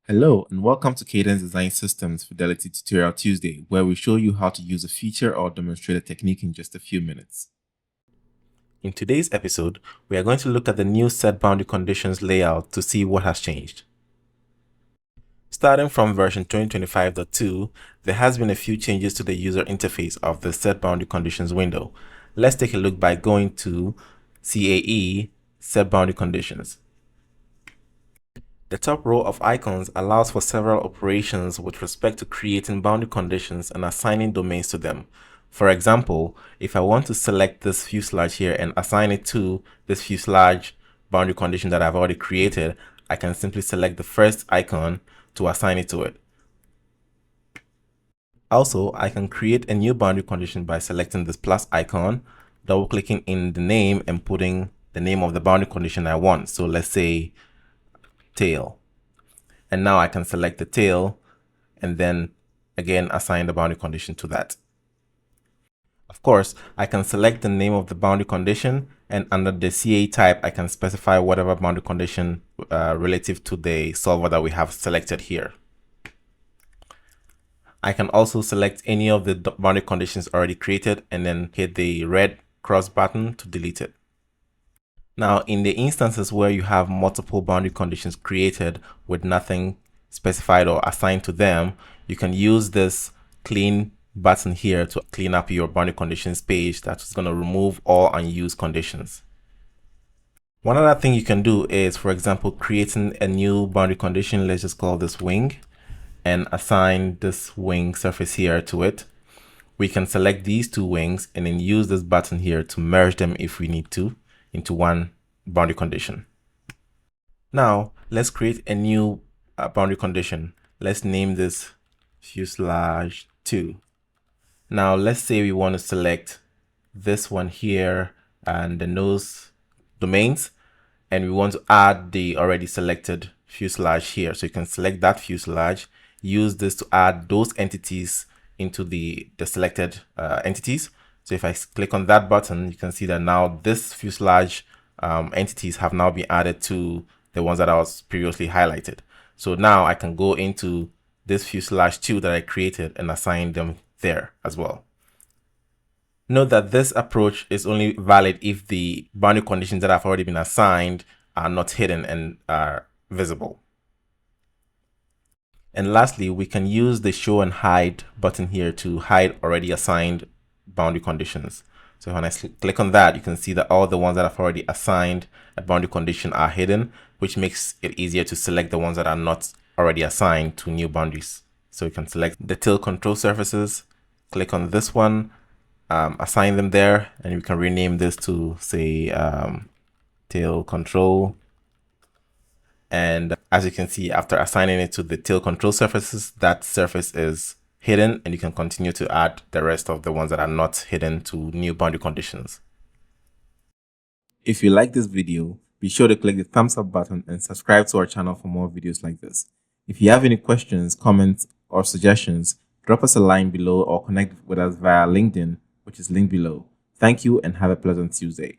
Hello and welcome to Cadence Design Systems Fidelity Tutorial Tuesday, where we show you how to use a feature or demonstrate a technique in just a few minutes. In today's episode, we are going to look at the new set boundary conditions layout to see what has changed. Starting from version 2025.2, there has been a few changes to the user interface of the set boundary conditions window. Let's take a look by going to CAE, Set Boundary Conditions. The top row of icons allows for several operations with respect to creating boundary conditions and assigning domains to them. For example, if I want to select this fuselage here and assign it to this fuselage boundary condition that I've already created, I can simply select the first icon to assign it to it. Also, I can create a new boundary condition by selecting this plus icon, double-clicking in the name and putting the name of the boundary condition I want. So let's say tail. And now I can select the tail and then again assign the boundary condition to that. Of course, I can select the name of the boundary condition, and under the CA type, I can specify whatever boundary condition relative to the solver that we have selected here. I can also select any of the boundary conditions already created and then hit the red cross button to delete it. Now, in the instances where you have multiple boundary conditions created with nothing specified or assigned to them, you can use this clean button here to clean up your boundary conditions page. That's going to remove all unused conditions. One other thing you can do is, for example, creating a new boundary condition. Let's just call this wing and assign this wing surface here to it. We can select these two wings and then use this button here to merge them if we need to into one boundary condition. Now let's create a new boundary condition. Let's name this fuselage 2. Now let's say we want to select this one here and the nose domains, and we want to add the already selected fuselage here. So you can select that fuselage, use this to add those entities into the selected entities. So if I click on that button, you can see that now this fuselage entities have now been added to the ones that I was previously highlighted. So now I can go into this fuselage 2 that I created and assign them there as well. Note that this approach is only valid if the boundary conditions that have already been assigned are not hidden and are visible. And lastly, we can use the show and hide button here to hide already assigned boundary conditions. So when I click on that, you can see that all the ones that I've already assigned a boundary condition are hidden, which makes it easier to select the ones that are not already assigned to new boundaries. So you can select the tail control surfaces, click on this one, assign them there, and we can rename this to say tail control. And as you can see, after assigning it to the tail control surfaces, that surface is hidden, and you can continue to add the rest of the ones that are not hidden to new boundary conditions. If you like this video, be sure to click the thumbs up button and subscribe to our channel for more videos like this. If you have any questions, comments, or suggestions, drop us a line below or connect with us via LinkedIn, which is linked below. Thank you and have a pleasant Tuesday.